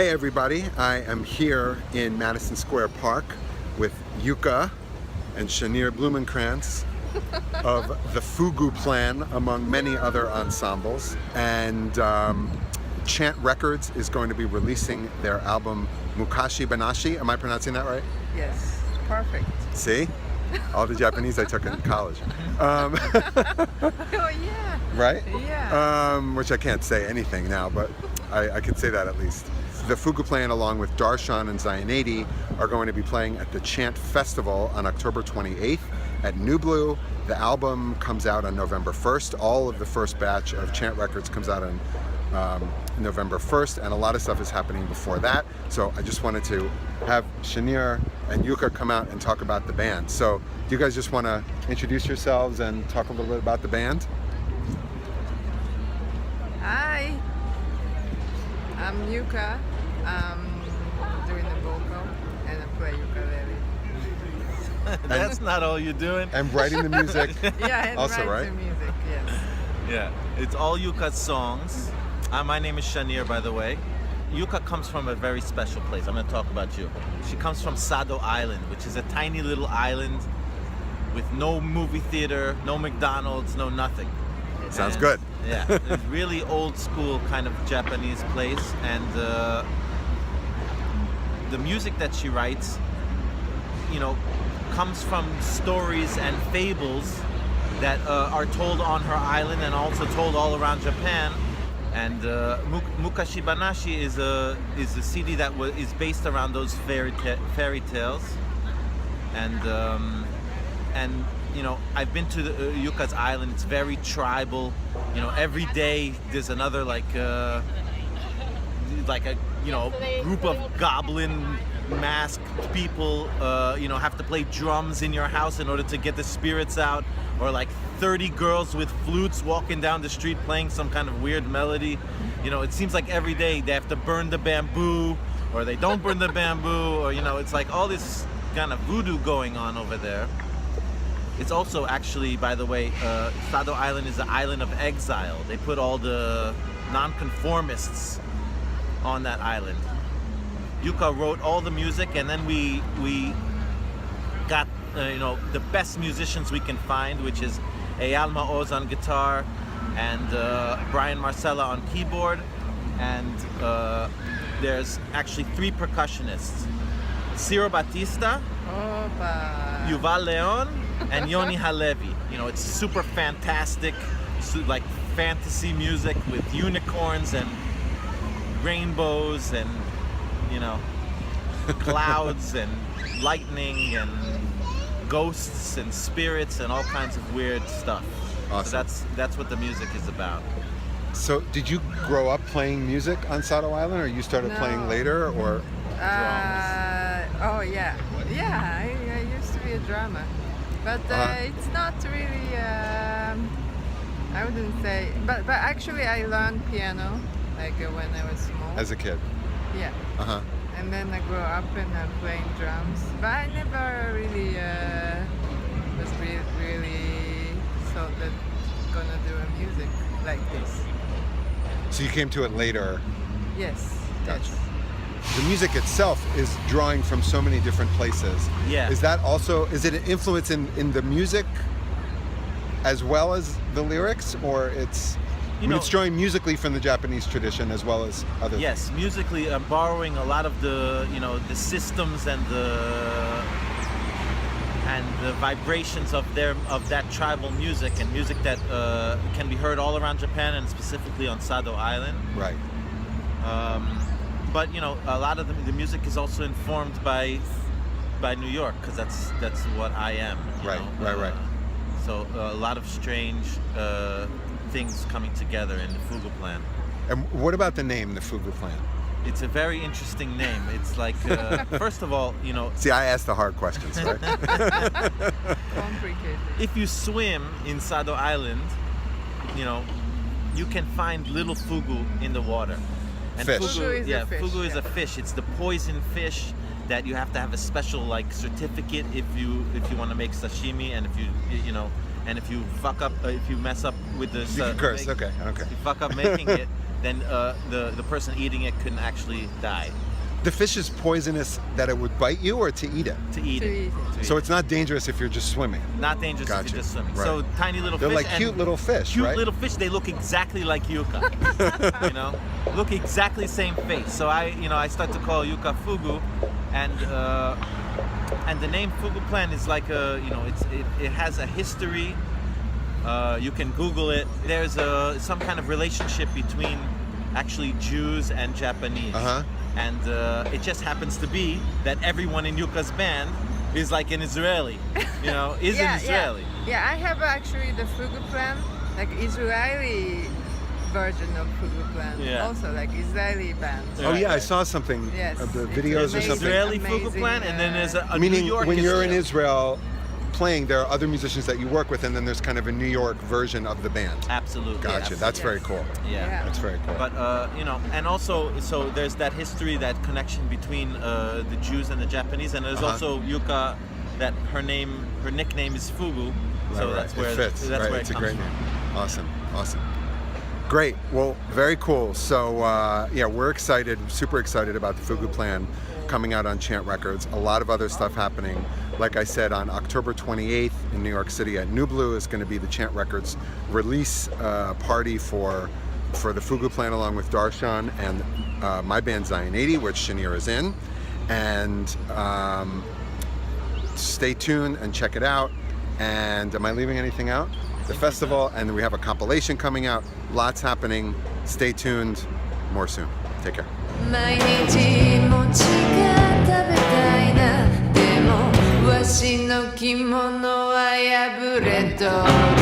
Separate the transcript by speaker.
Speaker 1: Hey everybody, I am here in Madison Square Park with Yuka and Shanir Blumenkranz of the Fugu Plan, among many other ensembles. And Chant Records is going to be releasing their album Mukashi Banashi. Am I pronouncing that right?
Speaker 2: Yes, perfect.
Speaker 1: See? All the Japanese I took in college.
Speaker 2: Oh yeah.
Speaker 1: Right?
Speaker 2: Yeah.
Speaker 1: Which I can't say anything now, but I can say that at least. The Fugu Plan, along with Darshan and Zayanadi, are going to be playing at the Chant Festival on October 28th at New Blue. The album comes out on November 1st. All of the first batch of Chant Records comes out on November 1st, and a lot of stuff is happening before that. So I just wanted to have Shanir and Yuka come out and talk about the band. So do you guys just want to introduce yourselves and talk a little bit about the band?
Speaker 2: Hi. I'm Yuka. I'm doing the vocal and I play ukulele.
Speaker 3: That's not all you're doing.
Speaker 1: And writing the music.
Speaker 2: Yeah, and
Speaker 1: also,
Speaker 2: write
Speaker 1: right?
Speaker 2: the music, yes.
Speaker 3: Yeah, it's all Yuka's songs. My name is Shanir, by the way. Yuka comes from a very special place. I'm going to talk about you. She comes from Sado Island, which is a tiny little island with no movie theater, no McDonald's, no nothing.
Speaker 1: Sounds good.
Speaker 3: Yeah, it's really old school kind of Japanese place, and the music that she writes, you know, comes from stories and fables that are told on her island and also told all around Japan. And Mukashi Banashi is a CD that is based around those fairy tales, and you know, I've been to Yuka's island. It's very tribal. You know, every day there's another like a group of goblin masked people. You know, have to play drums in your house in order to get the spirits out, or like 30 girls with flutes walking down the street playing some kind of weird melody. You know, it seems like every day they have to burn the bamboo, or they don't burn the bamboo, or you know, it's like all this kind of voodoo going on over there. It's also actually, by the way, Sado Island is an island of exile. They put all the nonconformists on that island. Yuka wrote all the music, and then we got you know, the best musicians we can find, which is Eyal Maoz on guitar and Brian Marcella on keyboard, and there's actually 3 percussionists: Ciro Batista,
Speaker 2: Opa.
Speaker 3: Yuval Leon, and Yoni Halevi. You know, it's super fantastic, like fantasy music with unicorns and rainbows and, you know, clouds and lightning and ghosts and spirits and all kinds of weird stuff.
Speaker 1: Awesome.
Speaker 3: So that's what the music is about.
Speaker 1: So did you grow up playing music on Sado Island, or you started playing later, or?
Speaker 2: Oh yeah. Yeah, I used to be a drummer. But it's not really, I wouldn't say, but actually I learned piano like when I was small.
Speaker 1: As a kid?
Speaker 2: Yeah.
Speaker 1: Uh-huh.
Speaker 2: And then I grew up and I'm playing drums. But I never really was really thought that gonna do a music like this.
Speaker 1: So you came to it later.
Speaker 2: Yes.
Speaker 1: Gotcha.
Speaker 2: Yes.
Speaker 1: The music itself is drawing from so many different places.
Speaker 3: Yeah.
Speaker 1: Is it an influence in the music as well as the lyrics, or it's it's drawing musically from the Japanese tradition as well as other things?
Speaker 3: Yes, musically I'm borrowing a lot of the, you know, the systems and the vibrations of that tribal music, and music that can be heard all around Japan and specifically on Sado Island.
Speaker 1: Right.
Speaker 3: But you know, a lot of the music is also informed by New York, because that's what I am.
Speaker 1: Right. Right.
Speaker 3: So a lot of strange things coming together in the Fugu Plan.
Speaker 1: And what about the name, the Fugu Plan?
Speaker 3: It's a very interesting name. It's like, first of all, you know.
Speaker 1: See, I asked the hard questions, right?
Speaker 2: Complicated.
Speaker 3: If you swim in Sado Island, you know, you can find little fugu in the water. And
Speaker 1: Fish.
Speaker 2: Fugu is a fish,
Speaker 3: fugu is a fish. It's the poison fish that you have to have a special like certificate if you want to make sashimi, and if you know, and if you fuck up, if you mess up with the
Speaker 1: You can curse. Okay.
Speaker 3: if you fuck up making it, then the person eating it couldn't actually die.
Speaker 1: The fish is poisonous that it would bite you, or to eat it?
Speaker 3: To eat
Speaker 2: To
Speaker 3: it.
Speaker 2: eat it.
Speaker 3: To eat
Speaker 1: So
Speaker 3: it.
Speaker 1: it's not dangerous if you're just swimming.
Speaker 3: Not dangerous if
Speaker 1: Gotcha.
Speaker 3: you're just swimming.
Speaker 1: Right.
Speaker 3: So tiny little
Speaker 1: They're
Speaker 3: fish.
Speaker 1: like
Speaker 3: and
Speaker 1: cute little fish,
Speaker 3: cute
Speaker 1: right?
Speaker 3: little fish. They look exactly like Yuka. You know, look exactly same face. So I start to call Yuka Fugu, and the name Fugu plant is like it has a history. You can Google it. There's some kind of relationship between actually Jews and Japanese.
Speaker 1: Uh-huh.
Speaker 3: And it just happens to be that everyone in Yuka's band is like an Israeli, an Israeli.
Speaker 2: Yeah, I have actually the Fugu plan, like Israeli version of Fugu plan.
Speaker 3: Yeah.
Speaker 2: Also like Israeli band.
Speaker 1: Oh yeah, I saw something
Speaker 2: Yes,
Speaker 1: of the
Speaker 2: it's
Speaker 1: videos or
Speaker 2: amazing.
Speaker 1: something.
Speaker 3: Israeli Fugu
Speaker 2: Amazing,
Speaker 3: plant, and then there's a
Speaker 1: Meaning,
Speaker 3: New York
Speaker 1: when you're in
Speaker 3: Israel.
Speaker 1: Israel playing, there are other musicians that you work with, and then there's kind of a New York version of the band.
Speaker 3: Absolutely.
Speaker 1: Gotcha. That's very cool.
Speaker 3: Yeah.
Speaker 2: Yeah.
Speaker 1: That's very cool.
Speaker 3: But and also, so there's that history, that connection between the Jews and the Japanese, and there's
Speaker 1: Uh-huh.
Speaker 3: also Yuka, that her nickname is Fugu, so
Speaker 1: Right,
Speaker 3: that's
Speaker 1: right.
Speaker 3: where
Speaker 1: It fits.
Speaker 3: that's
Speaker 1: right.
Speaker 3: where
Speaker 1: It's
Speaker 3: it
Speaker 1: a
Speaker 3: comes
Speaker 1: great
Speaker 3: from.
Speaker 1: name. Awesome. Great. Well, very cool. So we're excited, super excited about the Fugu plan coming out on Chant Records. A lot of other stuff happening. Like I said, on October 28th in New York City at New Blue is going to be the Chant Records release party for the Fugu plan, along with Darshan and my band Zion 80, which Shanir is in. And stay tuned and check it out. And am I leaving anything out? The festival, and we have a compilation coming out. Lots happening. Stay tuned. More soon. Take care.
Speaker 4: 毎日餅が食べたいなでもわしの着物は破れとる